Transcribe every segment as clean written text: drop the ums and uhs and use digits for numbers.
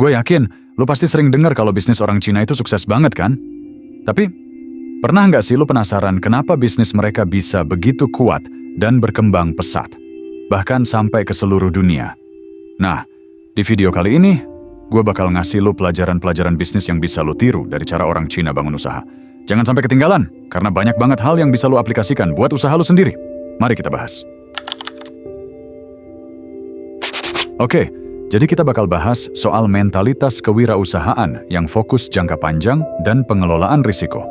Gue yakin, lo pasti sering dengar kalau bisnis orang Cina itu sukses banget kan? Tapi, pernah nggak sih lo penasaran kenapa bisnis mereka bisa begitu kuat dan berkembang pesat? Bahkan sampai ke seluruh dunia. Nah, di video kali ini, gue bakal ngasih lo pelajaran-pelajaran bisnis yang bisa lo tiru dari cara orang Cina bangun usaha. Jangan sampai ketinggalan, karena banyak banget hal yang bisa lo aplikasikan buat usaha lo sendiri. Mari kita bahas. Oke, jadi kita bakal bahas soal mentalitas kewirausahaan yang fokus jangka panjang dan pengelolaan risiko.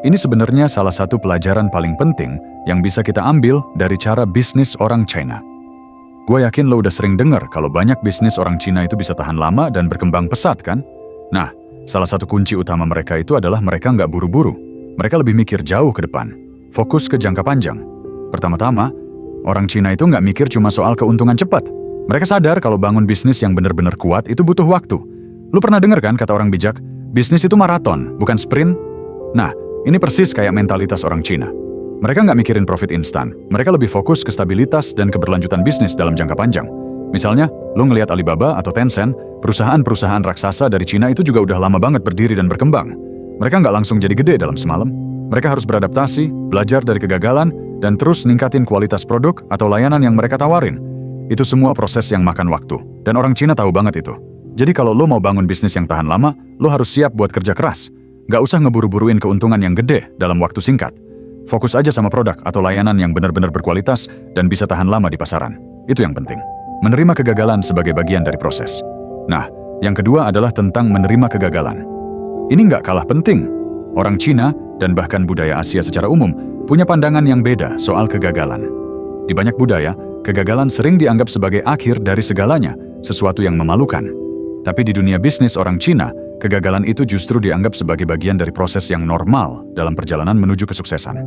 Ini sebenarnya salah satu pelajaran paling penting yang bisa kita ambil dari cara bisnis orang China. Gue yakin lo udah sering dengar kalau banyak bisnis orang Cina itu bisa tahan lama dan berkembang pesat kan? Nah, salah satu kunci utama mereka itu adalah mereka nggak buru-buru. Mereka lebih mikir jauh ke depan, fokus ke jangka panjang. Pertama-tama, orang Cina itu nggak mikir cuma soal keuntungan cepat. Mereka sadar kalau bangun bisnis yang benar-benar kuat itu butuh waktu. Lu pernah dengar kan kata orang bijak, bisnis itu maraton, bukan sprint? Nah, ini persis kayak mentalitas orang Cina. Mereka nggak mikirin profit instan, mereka lebih fokus ke stabilitas dan keberlanjutan bisnis dalam jangka panjang. Misalnya, lu ngelihat Alibaba atau Tencent, perusahaan-perusahaan raksasa dari Cina itu juga udah lama banget berdiri dan berkembang. Mereka nggak langsung jadi gede dalam semalam. Mereka harus beradaptasi, belajar dari kegagalan, dan terus ningkatin kualitas produk atau layanan yang mereka tawarin. Itu semua proses yang makan waktu, dan orang Cina tahu banget itu. Jadi kalau lo mau bangun bisnis yang tahan lama, lo harus siap buat kerja keras. Nggak usah ngeburu-buruin keuntungan yang gede dalam waktu singkat. Fokus aja sama produk atau layanan yang benar-benar berkualitas dan bisa tahan lama di pasaran. Itu yang penting. Menerima kegagalan sebagai bagian dari proses. Nah, yang kedua adalah tentang menerima kegagalan. Ini nggak kalah penting. Orang Cina dan bahkan budaya Asia secara umum punya pandangan yang beda soal kegagalan. Di banyak budaya, kegagalan sering dianggap sebagai akhir dari segalanya, sesuatu yang memalukan. Tapi di dunia bisnis orang Cina, kegagalan itu justru dianggap sebagai bagian dari proses yang normal dalam perjalanan menuju kesuksesan.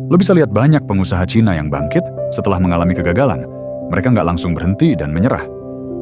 Lo bisa lihat banyak pengusaha Cina yang bangkit setelah mengalami kegagalan. Mereka nggak langsung berhenti dan menyerah.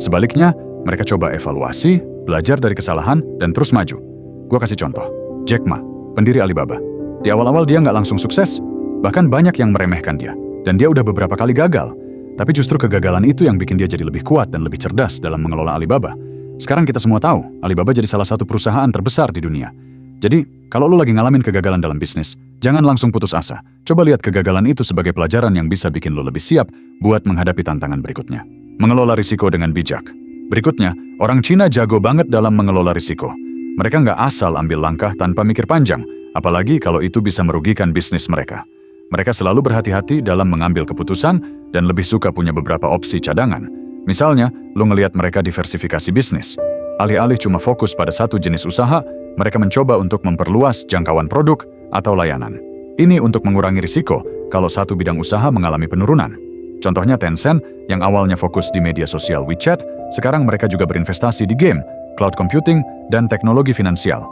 Sebaliknya, mereka coba evaluasi, belajar dari kesalahan, dan terus maju. Gua kasih contoh, Jack Ma, pendiri Alibaba. Di awal-awal dia nggak langsung sukses, bahkan banyak yang meremehkan dia. Dan dia udah beberapa kali gagal. Tapi justru kegagalan itu yang bikin dia jadi lebih kuat dan lebih cerdas dalam mengelola Alibaba. Sekarang kita semua tahu, Alibaba jadi salah satu perusahaan terbesar di dunia. Jadi, kalau lo lagi ngalamin kegagalan dalam bisnis, jangan langsung putus asa. Coba lihat kegagalan itu sebagai pelajaran yang bisa bikin lo lebih siap buat menghadapi tantangan berikutnya. Mengelola risiko dengan bijak. Berikutnya, orang Cina jago banget dalam mengelola risiko. Mereka nggak asal ambil langkah tanpa mikir panjang, apalagi kalau itu bisa merugikan bisnis mereka. Mereka selalu berhati-hati dalam mengambil keputusan dan lebih suka punya beberapa opsi cadangan. Misalnya, lo ngelihat mereka diversifikasi bisnis. Alih-alih cuma fokus pada satu jenis usaha, mereka mencoba untuk memperluas jangkauan produk atau layanan. Ini untuk mengurangi risiko kalau satu bidang usaha mengalami penurunan. Contohnya Tencent yang awalnya fokus di media sosial WeChat, sekarang mereka juga berinvestasi di game, cloud computing, dan teknologi finansial.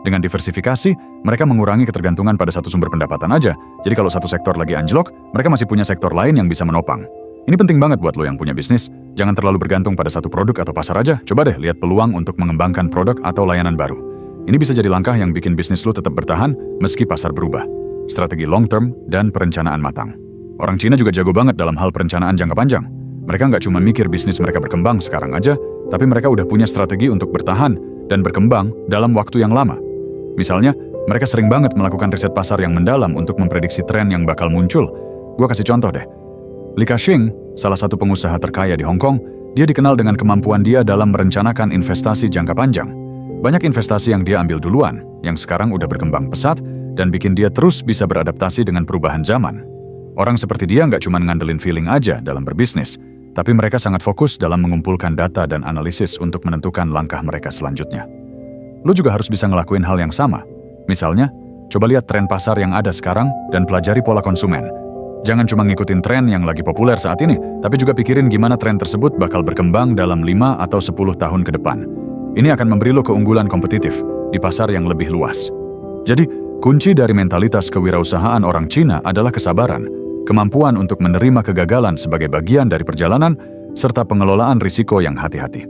Dengan diversifikasi, mereka mengurangi ketergantungan pada satu sumber pendapatan aja. Jadi kalau satu sektor lagi anjlok, mereka masih punya sektor lain yang bisa menopang. Ini penting banget buat lo yang punya bisnis. Jangan terlalu bergantung pada satu produk atau pasar aja. Coba deh lihat peluang untuk mengembangkan produk atau layanan baru. Ini bisa jadi langkah yang bikin bisnis lo tetap bertahan meski pasar berubah. Strategi long term dan perencanaan matang. Orang Cina juga jago banget dalam hal perencanaan jangka panjang. Mereka nggak cuma mikir bisnis mereka berkembang sekarang aja, tapi mereka udah punya strategi untuk bertahan dan berkembang dalam waktu yang lama. Misalnya, mereka sering banget melakukan riset pasar yang mendalam untuk memprediksi tren yang bakal muncul. Gua kasih contoh deh. Li Ka-shing, salah satu pengusaha terkaya di Hong Kong, dia dikenal dengan kemampuan dia dalam merencanakan investasi jangka panjang. Banyak investasi yang dia ambil duluan, yang sekarang udah berkembang pesat, dan bikin dia terus bisa beradaptasi dengan perubahan zaman. Orang seperti dia nggak cuma ngandelin feeling aja dalam berbisnis, tapi mereka sangat fokus dalam mengumpulkan data dan analisis untuk menentukan langkah mereka selanjutnya. Lo juga harus bisa ngelakuin hal yang sama. Misalnya, coba lihat tren pasar yang ada sekarang dan pelajari pola konsumen. Jangan cuma ngikutin tren yang lagi populer saat ini, tapi juga pikirin gimana tren tersebut bakal berkembang dalam 5 atau 10 tahun ke depan. Ini akan memberi lo keunggulan kompetitif di pasar yang lebih luas. Jadi, kunci dari mentalitas kewirausahaan orang Cina adalah kesabaran, kemampuan untuk menerima kegagalan sebagai bagian dari perjalanan, serta pengelolaan risiko yang hati-hati.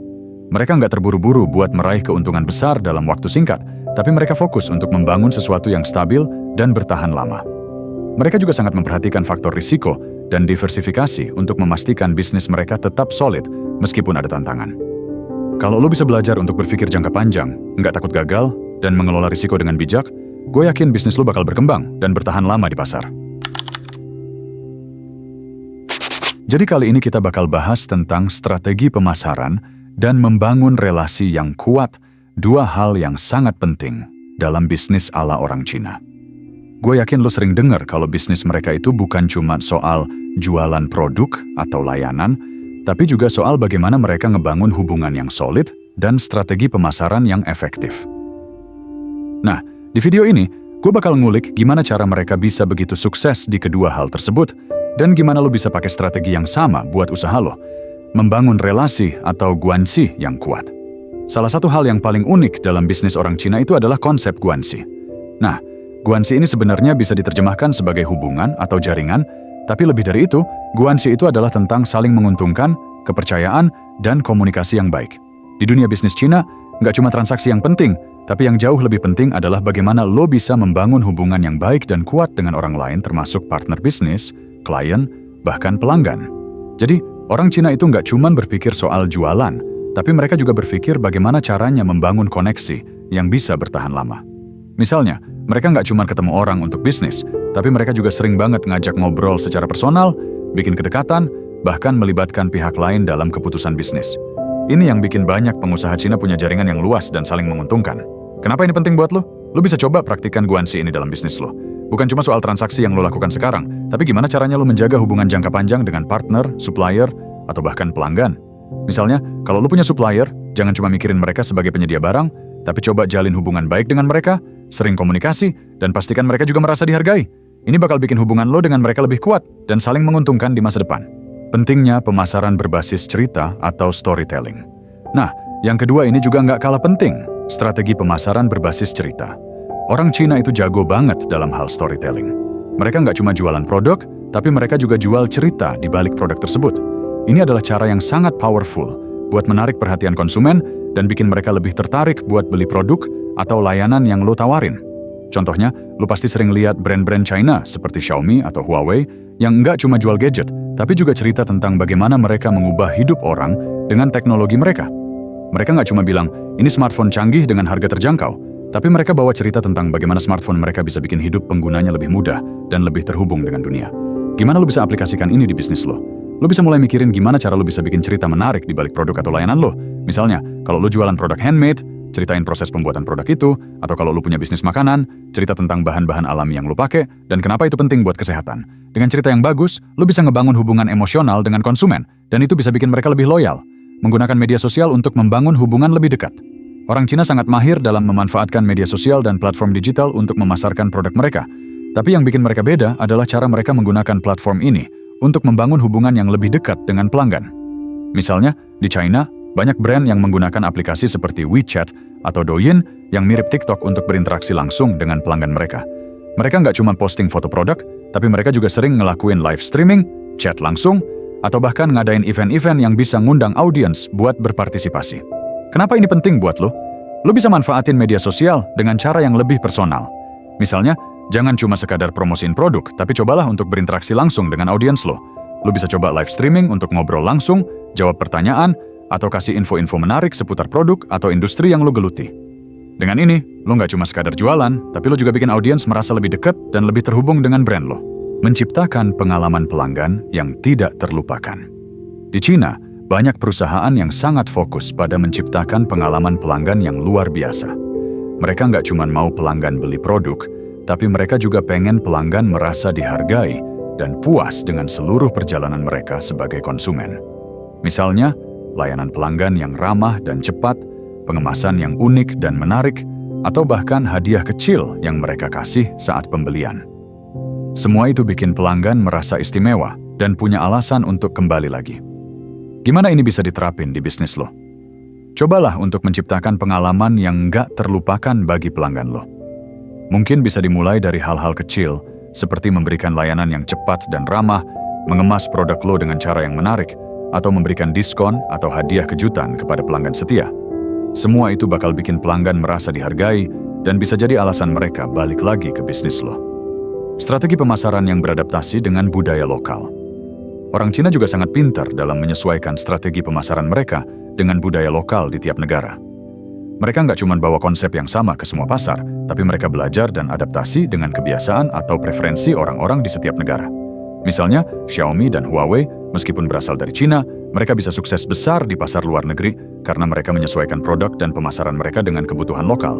Mereka nggak terburu-buru buat meraih keuntungan besar dalam waktu singkat, tapi mereka fokus untuk membangun sesuatu yang stabil dan bertahan lama. Mereka juga sangat memperhatikan faktor risiko dan diversifikasi untuk memastikan bisnis mereka tetap solid meskipun ada tantangan. Kalau lo bisa belajar untuk berpikir jangka panjang, nggak takut gagal, dan mengelola risiko dengan bijak, gue yakin bisnis lo bakal berkembang dan bertahan lama di pasar. Jadi kali ini kita bakal bahas tentang strategi pemasaran dan membangun relasi yang kuat, dua hal yang sangat penting dalam bisnis ala orang Cina. Gue yakin lo sering dengar kalau bisnis mereka itu bukan cuma soal jualan produk atau layanan, tapi juga soal bagaimana mereka ngebangun hubungan yang solid dan strategi pemasaran yang efektif. Nah, di video ini, gue bakal ngulik gimana cara mereka bisa begitu sukses di kedua hal tersebut, dan gimana lo bisa pakai strategi yang sama buat usaha lo, membangun relasi atau guanxi yang kuat. Salah satu hal yang paling unik dalam bisnis orang Cina itu adalah konsep guanxi. Nah, guanxi ini sebenarnya bisa diterjemahkan sebagai hubungan atau jaringan, tapi lebih dari itu, guanxi itu adalah tentang saling menguntungkan, kepercayaan, dan komunikasi yang baik. Di dunia bisnis Cina, nggak cuma transaksi yang penting, tapi yang jauh lebih penting adalah bagaimana lo bisa membangun hubungan yang baik dan kuat dengan orang lain termasuk partner bisnis, klien, bahkan pelanggan. Jadi, orang Cina itu nggak cuma berpikir soal jualan, tapi mereka juga berpikir bagaimana caranya membangun koneksi yang bisa bertahan lama. Misalnya, mereka nggak cuma ketemu orang untuk bisnis, tapi mereka juga sering banget ngajak ngobrol secara personal, bikin kedekatan, bahkan melibatkan pihak lain dalam keputusan bisnis. Ini yang bikin banyak pengusaha Cina punya jaringan yang luas dan saling menguntungkan. Kenapa ini penting buat lo? Lo bisa coba praktikkan guanxi ini dalam bisnis lo. Bukan cuma soal transaksi yang lo lakukan sekarang, tapi gimana caranya lo menjaga hubungan jangka panjang dengan partner, supplier, atau bahkan pelanggan. Misalnya, kalau lo punya supplier, jangan cuma mikirin mereka sebagai penyedia barang, tapi coba jalin hubungan baik dengan mereka, sering komunikasi, dan pastikan mereka juga merasa dihargai. Ini bakal bikin hubungan lo dengan mereka lebih kuat dan saling menguntungkan di masa depan. Pentingnya pemasaran berbasis cerita atau storytelling. Nah, yang kedua ini juga nggak kalah penting, strategi pemasaran berbasis cerita. Orang Cina itu jago banget dalam hal storytelling. Mereka nggak cuma jualan produk, tapi mereka juga jual cerita di balik produk tersebut. Ini adalah cara yang sangat powerful buat menarik perhatian konsumen dan bikin mereka lebih tertarik buat beli produk atau layanan yang lo tawarin. Contohnya, lo pasti sering lihat brand-brand China seperti Xiaomi atau Huawei yang nggak cuma jual gadget, tapi juga cerita tentang bagaimana mereka mengubah hidup orang dengan teknologi mereka. Mereka nggak cuma bilang, ini smartphone canggih dengan harga terjangkau, tapi mereka bawa cerita tentang bagaimana smartphone mereka bisa bikin hidup penggunanya lebih mudah dan lebih terhubung dengan dunia. Gimana lo bisa aplikasikan ini di bisnis lo? Lo bisa mulai mikirin gimana cara lo bisa bikin cerita menarik di balik produk atau layanan lo. Misalnya, kalau lo jualan produk handmade, ceritain proses pembuatan produk itu, atau kalau lo punya bisnis makanan, cerita tentang bahan-bahan alami yang lo pakai, dan kenapa itu penting buat kesehatan. Dengan cerita yang bagus, lo bisa ngebangun hubungan emosional dengan konsumen, dan itu bisa bikin mereka lebih loyal. Menggunakan media sosial untuk membangun hubungan lebih dekat. Orang Cina sangat mahir dalam memanfaatkan media sosial dan platform digital untuk memasarkan produk mereka. Tapi yang bikin mereka beda adalah cara mereka menggunakan platform ini untuk membangun hubungan yang lebih dekat dengan pelanggan. Misalnya, di China, banyak brand yang menggunakan aplikasi seperti WeChat atau Douyin yang mirip TikTok untuk berinteraksi langsung dengan pelanggan mereka. Mereka nggak cuma posting foto produk, tapi mereka juga sering ngelakuin live streaming, chat langsung, atau bahkan ngadain event-event yang bisa ngundang audiens buat berpartisipasi. Kenapa ini penting buat lo? Lo bisa manfaatin media sosial dengan cara yang lebih personal. Misalnya, jangan cuma sekadar promosiin produk, tapi cobalah untuk berinteraksi langsung dengan audiens lo. Lo bisa coba live streaming untuk ngobrol langsung, jawab pertanyaan, atau kasih info-info menarik seputar produk atau industri yang lo geluti. Dengan ini, lo nggak cuma sekadar jualan, tapi lo juga bikin audiens merasa lebih dekat dan lebih terhubung dengan brand lo. Menciptakan pengalaman pelanggan yang tidak terlupakan. Di Cina, banyak perusahaan yang sangat fokus pada menciptakan pengalaman pelanggan yang luar biasa. Mereka nggak cuma mau pelanggan beli produk, tapi mereka juga pengen pelanggan merasa dihargai dan puas dengan seluruh perjalanan mereka sebagai konsumen. Misalnya, layanan pelanggan yang ramah dan cepat, pengemasan yang unik dan menarik, atau bahkan hadiah kecil yang mereka kasih saat pembelian. Semua itu bikin pelanggan merasa istimewa dan punya alasan untuk kembali lagi. Gimana ini bisa diterapin di bisnis lo? Cobalah untuk menciptakan pengalaman yang nggak terlupakan bagi pelanggan lo. Mungkin bisa dimulai dari hal-hal kecil, seperti memberikan layanan yang cepat dan ramah, mengemas produk lo dengan cara yang menarik, atau memberikan diskon atau hadiah kejutan kepada pelanggan setia. Semua itu bakal bikin pelanggan merasa dihargai dan bisa jadi alasan mereka balik lagi ke bisnis lo. Strategi pemasaran yang beradaptasi dengan budaya lokal. Orang Cina juga sangat pintar dalam menyesuaikan strategi pemasaran mereka dengan budaya lokal di tiap negara. Mereka nggak cuma bawa konsep yang sama ke semua pasar, tapi mereka belajar dan adaptasi dengan kebiasaan atau preferensi orang-orang di setiap negara. Misalnya, Xiaomi dan Huawei, meskipun berasal dari Cina, mereka bisa sukses besar di pasar luar negeri karena mereka menyesuaikan produk dan pemasaran mereka dengan kebutuhan lokal.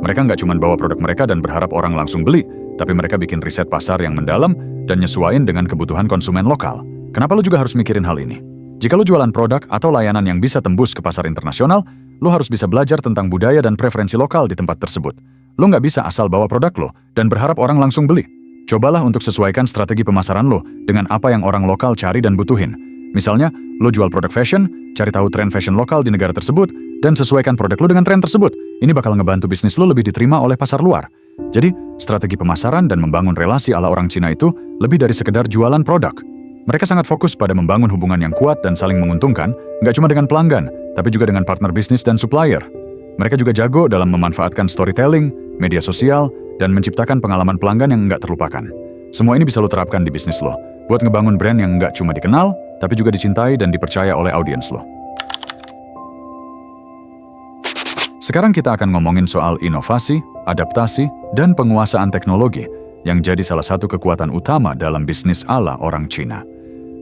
Mereka nggak cuma bawa produk mereka dan berharap orang langsung beli, tapi mereka bikin riset pasar yang mendalam dan nyesuaiin dengan kebutuhan konsumen lokal. Kenapa lo juga harus mikirin hal ini? Jika lo jualan produk atau layanan yang bisa tembus ke pasar internasional, lo harus bisa belajar tentang budaya dan preferensi lokal di tempat tersebut. Lo nggak bisa asal bawa produk lo dan berharap orang langsung beli. Cobalah untuk sesuaikan strategi pemasaran lo dengan apa yang orang lokal cari dan butuhin. Misalnya, lo jual produk fashion, cari tahu tren fashion lokal di negara tersebut, dan sesuaikan produk lo dengan tren tersebut. Ini bakal ngebantu bisnis lo lebih diterima oleh pasar luar. Jadi, strategi pemasaran dan membangun relasi ala orang Cina itu lebih dari sekedar jualan produk. Mereka sangat fokus pada membangun hubungan yang kuat dan saling menguntungkan, nggak cuma dengan pelanggan, tapi juga dengan partner bisnis dan supplier. Mereka juga jago dalam memanfaatkan storytelling, media sosial, dan menciptakan pengalaman pelanggan yang nggak terlupakan. Semua ini bisa lo terapkan di bisnis lo, buat ngebangun brand yang nggak cuma dikenal, tapi juga dicintai dan dipercaya oleh audiens lo. Sekarang kita akan ngomongin soal inovasi, adaptasi, dan penguasaan teknologi yang jadi salah satu kekuatan utama dalam bisnis ala orang Cina.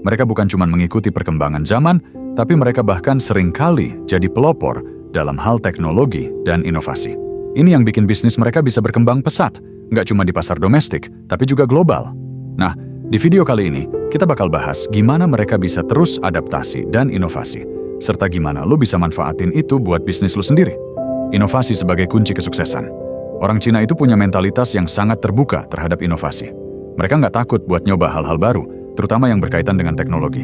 Mereka bukan cuma mengikuti perkembangan zaman, tapi mereka bahkan seringkali jadi pelopor dalam hal teknologi dan inovasi. Ini yang bikin bisnis mereka bisa berkembang pesat, nggak cuma di pasar domestik, tapi juga global. Nah, di video kali ini, kita bakal bahas gimana mereka bisa terus adaptasi dan inovasi, serta gimana lo bisa manfaatin itu buat bisnis lo sendiri. Inovasi sebagai kunci kesuksesan. Orang Cina itu punya mentalitas yang sangat terbuka terhadap inovasi. Mereka nggak takut buat nyoba hal-hal baru, terutama yang berkaitan dengan teknologi.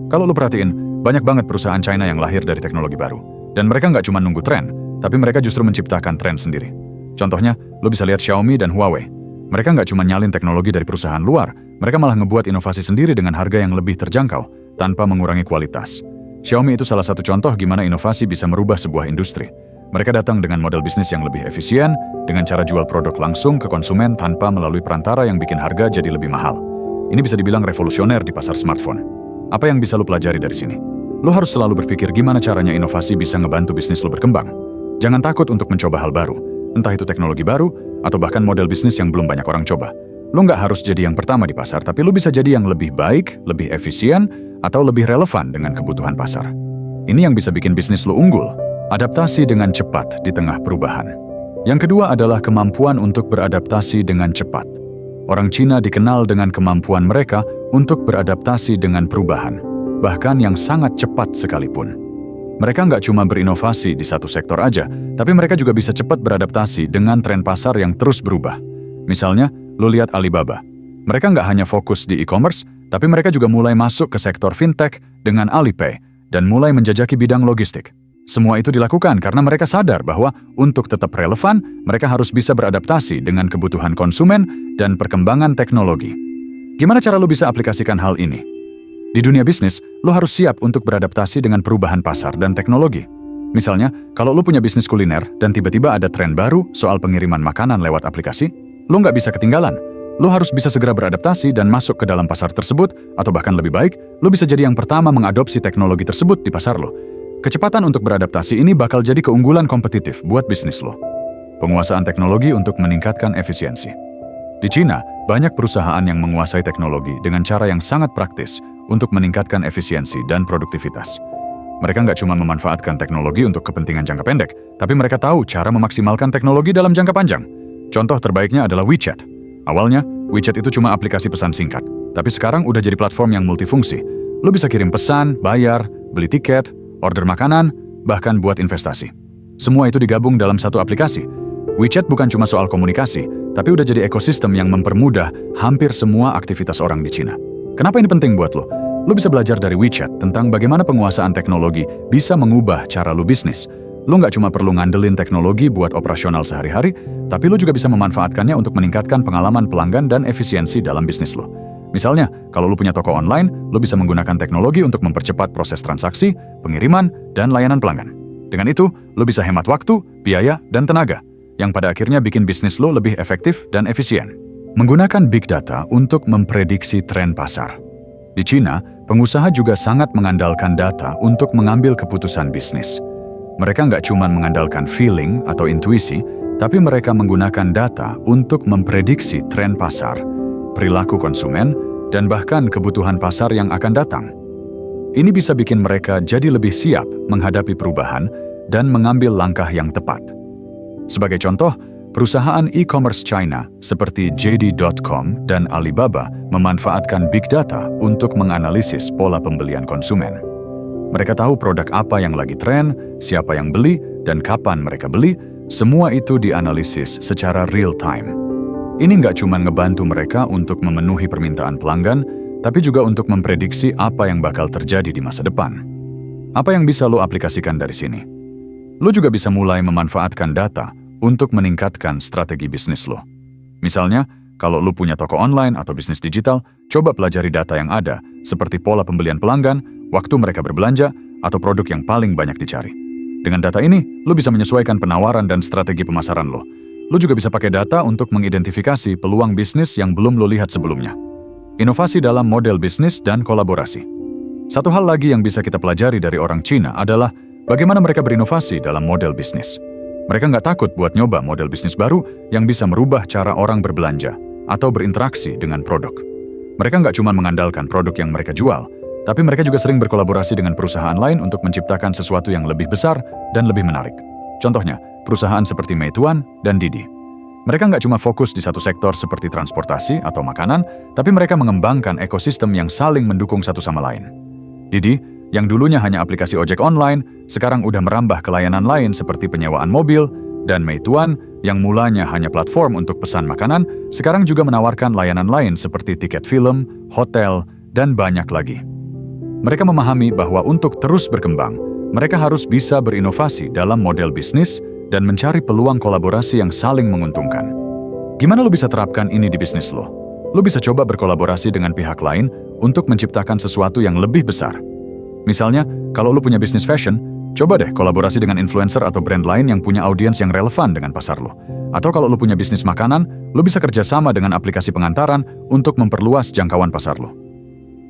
Kalau lo perhatiin, banyak banget perusahaan China yang lahir dari teknologi baru. Dan mereka nggak cuma nunggu tren, tapi mereka justru menciptakan tren sendiri. Contohnya, lo bisa lihat Xiaomi dan Huawei. Mereka nggak cuma nyalin teknologi dari perusahaan luar, mereka malah ngebuat inovasi sendiri dengan harga yang lebih terjangkau, tanpa mengurangi kualitas. Xiaomi itu salah satu contoh gimana inovasi bisa merubah sebuah industri. Mereka datang dengan model bisnis yang lebih efisien, dengan cara jual produk langsung ke konsumen tanpa melalui perantara yang bikin harga jadi lebih mahal. Ini bisa dibilang revolusioner di pasar smartphone. Apa yang bisa lo pelajari dari sini? Lo harus selalu berpikir gimana caranya inovasi bisa ngebantu bisnis lo berkembang. Jangan takut untuk mencoba hal baru, entah itu teknologi baru, atau bahkan model bisnis yang belum banyak orang coba. Lo nggak harus jadi yang pertama di pasar, tapi lo bisa jadi yang lebih baik, lebih efisien, atau lebih relevan dengan kebutuhan pasar. Ini yang bisa bikin bisnis lo unggul. Adaptasi dengan cepat di tengah perubahan. Yang kedua adalah kemampuan untuk beradaptasi dengan cepat. Orang Cina dikenal dengan kemampuan mereka untuk beradaptasi dengan perubahan, bahkan yang sangat cepat sekalipun. Mereka nggak cuma berinovasi di satu sektor aja, tapi mereka juga bisa cepat beradaptasi dengan tren pasar yang terus berubah. Misalnya, lo lihat Alibaba. Mereka nggak hanya fokus di e-commerce, tapi mereka juga mulai masuk ke sektor fintech dengan Alipay dan mulai menjajaki bidang logistik. Semua itu dilakukan karena mereka sadar bahwa untuk tetap relevan, mereka harus bisa beradaptasi dengan kebutuhan konsumen dan perkembangan teknologi. Gimana cara lo bisa aplikasikan hal ini? Di dunia bisnis, lo harus siap untuk beradaptasi dengan perubahan pasar dan teknologi. Misalnya, kalau lo punya bisnis kuliner dan tiba-tiba ada tren baru soal pengiriman makanan lewat aplikasi, lo nggak bisa ketinggalan. Lo harus bisa segera beradaptasi dan masuk ke dalam pasar tersebut, atau bahkan lebih baik, lo bisa jadi yang pertama mengadopsi teknologi tersebut di pasar lo. Kecepatan untuk beradaptasi ini bakal jadi keunggulan kompetitif buat bisnis lo. Penguasaan teknologi untuk meningkatkan efisiensi. Di Cina, banyak perusahaan yang menguasai teknologi dengan cara yang sangat praktis untuk meningkatkan efisiensi dan produktivitas. Mereka nggak cuma memanfaatkan teknologi untuk kepentingan jangka pendek, tapi mereka tahu cara memaksimalkan teknologi dalam jangka panjang. Contoh terbaiknya adalah WeChat. Awalnya, WeChat itu cuma aplikasi pesan singkat, tapi sekarang udah jadi platform yang multifungsi. Lo bisa kirim pesan, bayar, beli tiket, order makanan, bahkan buat investasi. Semua itu digabung dalam satu aplikasi. WeChat bukan cuma soal komunikasi, tapi udah jadi ekosistem yang mempermudah hampir semua aktivitas orang di Cina. Kenapa ini penting buat lo? Lo bisa belajar dari WeChat tentang bagaimana penguasaan teknologi bisa mengubah cara lo bisnis. Lo nggak cuma perlu ngandelin teknologi buat operasional sehari-hari, tapi lo juga bisa memanfaatkannya untuk meningkatkan pengalaman pelanggan dan efisiensi dalam bisnis lo. Misalnya, kalau lo punya toko online, lo bisa menggunakan teknologi untuk mempercepat proses transaksi, pengiriman, dan layanan pelanggan. Dengan itu, lo bisa hemat waktu, biaya, dan tenaga, yang pada akhirnya bikin bisnis lo lebih efektif dan efisien. Menggunakan big data untuk memprediksi tren pasar. Di Cina, Pengusaha juga sangat mengandalkan data untuk mengambil keputusan bisnis. Mereka nggak cuma mengandalkan feeling atau intuisi, tapi mereka menggunakan data untuk memprediksi tren pasar, perilaku konsumen, dan bahkan kebutuhan pasar yang akan datang. Ini bisa bikin mereka jadi lebih siap menghadapi perubahan dan mengambil langkah yang tepat. Sebagai contoh, perusahaan e-commerce China seperti JD.com dan Alibaba memanfaatkan big data untuk menganalisis pola pembelian konsumen. Mereka tahu produk apa yang lagi tren, siapa yang beli, dan kapan mereka beli. Semua itu dianalisis secara real time. Ini nggak cuma ngebantu mereka untuk memenuhi permintaan pelanggan, tapi juga untuk memprediksi apa yang bakal terjadi di masa depan. Apa yang bisa lo aplikasikan dari sini? Lo juga bisa mulai memanfaatkan data untuk meningkatkan strategi bisnis lo. Misalnya, kalau lo punya toko online atau bisnis digital, coba pelajari data yang ada, seperti pola pembelian pelanggan, waktu mereka berbelanja, atau produk yang paling banyak dicari. Dengan data ini, lo bisa menyesuaikan penawaran dan strategi pemasaran lo. Lo juga bisa pakai data untuk mengidentifikasi peluang bisnis yang belum lo lihat sebelumnya. Inovasi dalam model bisnis dan kolaborasi. Satu hal lagi yang bisa kita pelajari dari orang Cina adalah bagaimana mereka berinovasi dalam model bisnis. Mereka nggak takut buat nyoba model bisnis baru yang bisa merubah cara orang berbelanja atau berinteraksi dengan produk. Mereka nggak cuma mengandalkan produk yang mereka jual, tapi mereka juga sering berkolaborasi dengan perusahaan lain untuk menciptakan sesuatu yang lebih besar dan lebih menarik. Contohnya, perusahaan seperti Meituan dan Didi. Mereka nggak cuma fokus di satu sektor seperti transportasi atau makanan, tapi mereka mengembangkan ekosistem yang saling mendukung satu sama lain. Didi, yang dulunya hanya aplikasi ojek online, sekarang udah merambah ke layanan lain seperti penyewaan mobil, dan Meituan, yang mulanya hanya platform untuk pesan makanan, sekarang juga menawarkan layanan lain seperti tiket film, hotel, dan banyak lagi. Mereka memahami bahwa untuk terus berkembang, mereka harus bisa berinovasi dalam model bisnis dan mencari peluang kolaborasi yang saling menguntungkan. Gimana lo bisa terapkan ini di bisnis lo? Lo bisa coba berkolaborasi dengan pihak lain untuk menciptakan sesuatu yang lebih besar. Misalnya, kalau lo punya bisnis fashion, coba deh kolaborasi dengan influencer atau brand lain yang punya audiens yang relevan dengan pasar lo. Atau kalau lo punya bisnis makanan, lo bisa kerjasama dengan aplikasi pengantaran untuk memperluas jangkauan pasar lo.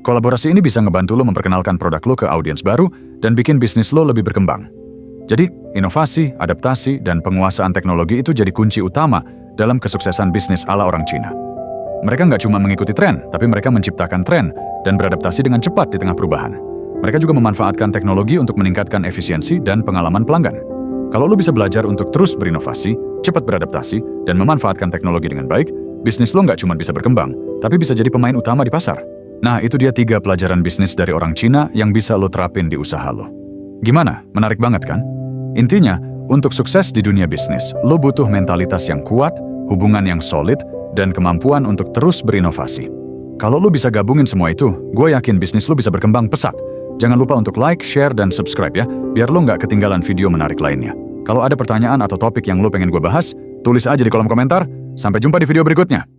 Kolaborasi ini bisa ngebantu lo memperkenalkan produk lo ke audiens baru dan bikin bisnis lo lebih berkembang. Jadi, inovasi, adaptasi, dan penguasaan teknologi itu jadi kunci utama dalam kesuksesan bisnis ala orang Cina. Mereka nggak cuma mengikuti tren, tapi mereka menciptakan tren dan beradaptasi dengan cepat di tengah perubahan. Mereka juga memanfaatkan teknologi untuk meningkatkan efisiensi dan pengalaman pelanggan. Kalau lo bisa belajar untuk terus berinovasi, cepat beradaptasi, dan memanfaatkan teknologi dengan baik, bisnis lo nggak cuma bisa berkembang, tapi bisa jadi pemain utama di pasar. Nah, itu dia 3 pelajaran bisnis dari orang Cina yang bisa lo terapin di usaha lo. Gimana? Menarik banget kan? Intinya, untuk sukses di dunia bisnis, lo butuh mentalitas yang kuat, hubungan yang solid, dan kemampuan untuk terus berinovasi. Kalau lo bisa gabungin semua itu, gue yakin bisnis lo bisa berkembang pesat. Jangan lupa untuk like, share, dan subscribe ya, biar lo nggak ketinggalan video menarik lainnya. Kalau ada pertanyaan atau topik yang lo pengen gue bahas, tulis aja di kolom komentar. Sampai jumpa di video berikutnya.